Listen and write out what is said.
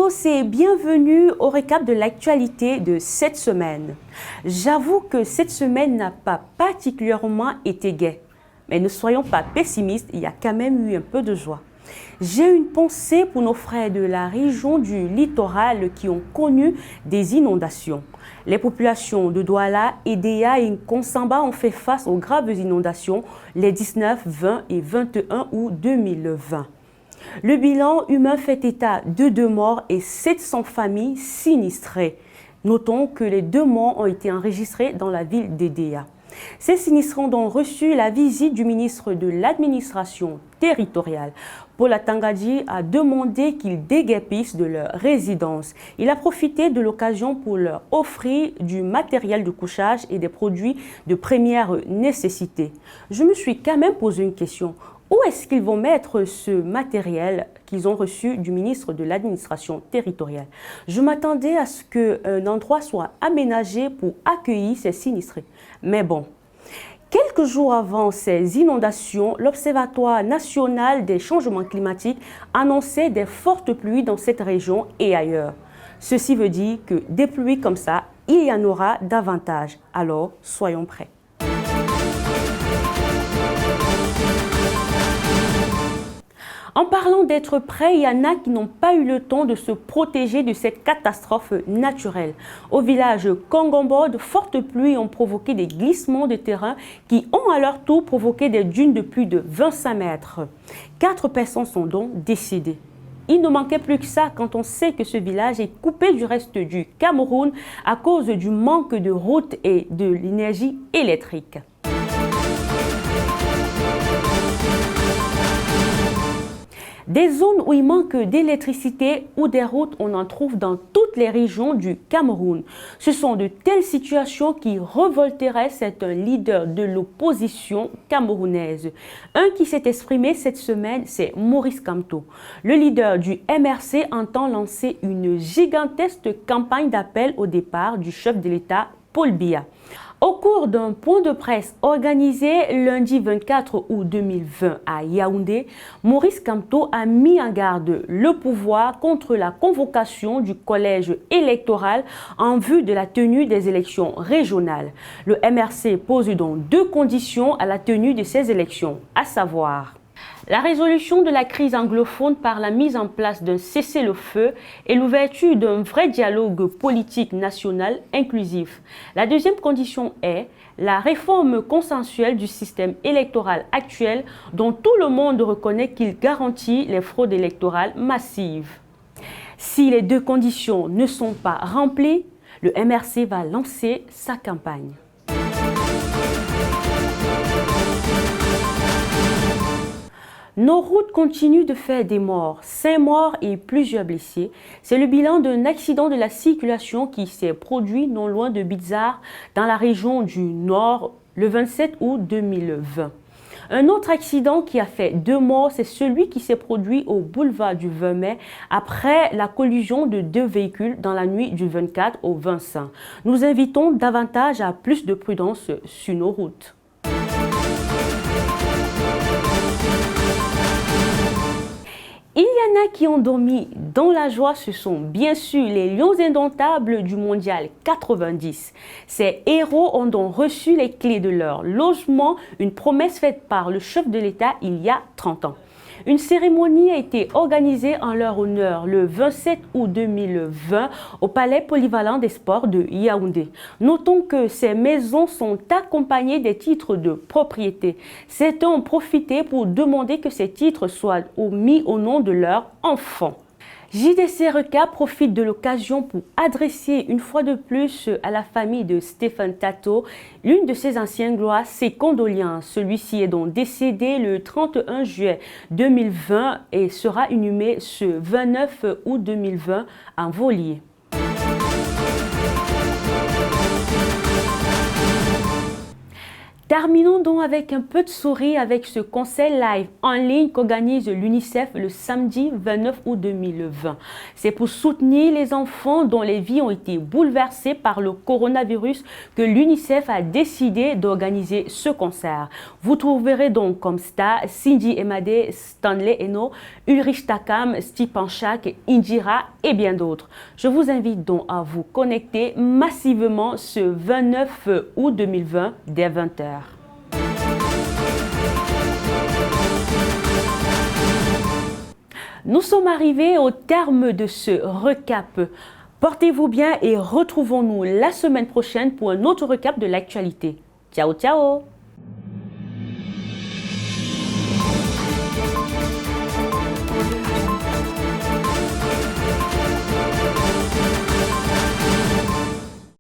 tous et bienvenue au récap de l'actualité de cette semaine. J'avoue que cette semaine n'a pas particulièrement été gaie. Mais ne soyons pas pessimistes, il y a quand même eu un peu de joie. J'ai une pensée pour nos frères de la région du littoral qui ont connu des inondations. Les populations de Douala, Edea et Nkonsamba ont fait face aux graves inondations les 19, 20 et 21 août 2020. Le bilan humain fait état de 2 morts et 700 familles sinistrées. Notons que les 2 morts ont été enregistrés dans la ville d'Edea. Ces sinistrés ont donc reçu la visite du ministre de l'administration territoriale. Paul Atangadi a demandé qu'ils déguerpissent de leur résidence. Il a profité de l'occasion pour leur offrir du matériel de couchage et des produits de première nécessité. Je me suis quand même posé une question. Où est-ce qu'ils vont mettre ce matériel qu'ils ont reçu du ministre de l'administration territoriale? Je m'attendais à ce qu'un endroit soit aménagé pour accueillir ces sinistrés. Mais bon, quelques jours avant ces inondations, l'Observatoire national des changements climatiques annonçait des fortes pluies dans cette région et ailleurs. Ceci veut dire que des pluies comme ça, il y en aura davantage. Alors, soyons prêts. En parlant d'être prêts, il y en a qui n'ont pas eu le temps de se protéger de cette catastrophe naturelle. Au village Kongombo, de fortes pluies ont provoqué des glissements de terrain qui ont à leur tour provoqué des dunes de plus de 25 mètres. 4 personnes sont donc décédées. Il ne manquait plus que ça quand on sait que ce village est coupé du reste du Cameroun à cause du manque de routes et de l'énergie électrique. Des zones où il manque d'électricité ou des routes, on en trouve dans toutes les régions du Cameroun. Ce sont de telles situations qui révolteraient certains leaders de l'opposition camerounaise. Un qui s'est exprimé cette semaine, c'est Maurice Kamto. Le leader du MRC entend lancer une gigantesque campagne d'appel au départ du chef de l'État, Paul Biya. Au cours d'un point de presse organisé lundi 24 août 2020 à Yaoundé, Maurice Kamto a mis en garde le pouvoir contre la convocation du collège électoral en vue de la tenue des élections régionales. Le MRC pose donc 2 conditions à la tenue de ces élections, à savoir la résolution de la crise anglophone par la mise en place d'un cessez-le-feu et l'ouverture d'un vrai dialogue politique national inclusif. La deuxième condition est la réforme consensuelle du système électoral actuel dont tout le monde reconnaît qu'il garantit les fraudes électorales massives. Si les 2 conditions ne sont pas remplies, le MRC va lancer sa campagne. Nos routes continuent de faire des morts, 5 morts et plusieurs blessés. C'est le bilan d'un accident de la circulation qui s'est produit non loin de Bizar, dans la région du Nord, le 27 août 2020. Un autre accident qui a fait 2 morts, c'est celui qui s'est produit au boulevard du 20 mai après la collision de 2 véhicules dans la nuit du 24 au 25. Nous invitons davantage à plus de prudence sur nos routes. Il y en a qui ont dormi dans la joie, ce sont bien sûr les Lions indomptables du Mondial 90. Ces héros ont donc reçu les clés de leur logement, une promesse faite par le chef de l'État il y a 30 ans. Une cérémonie a été organisée en leur honneur le 27 août 2020 au Palais polyvalent des sports de Yaoundé. Notons que ces maisons sont accompagnées des titres de propriété. Certains ont profité pour demander que ces titres soient mis au nom de leur enfant. JDC Recap profite de l'occasion pour adresser une fois de plus à la famille de Stéphane Tato, l'une de ses anciennes gloires, ses condoléances. Celui-ci est donc décédé le 31 juillet 2020 et sera inhumé ce 29 août 2020 en Volier. Terminons donc avec un peu de sourire avec ce concert live en ligne qu'organise l'UNICEF le samedi 29 août 2020. C'est pour soutenir les enfants dont les vies ont été bouleversées par le coronavirus que l'UNICEF a décidé d'organiser ce concert. Vous trouverez donc comme stars Cindy Emade, Stanley Eno, Ulrich Takam, Steve Panchak, Indira et bien d'autres. Je vous invite donc à vous connecter massivement ce 29 août 2020 dès 20h. Nous sommes arrivés au terme de ce recap. Portez-vous bien et retrouvons-nous la semaine prochaine pour un autre recap de l'actualité. Ciao, ciao!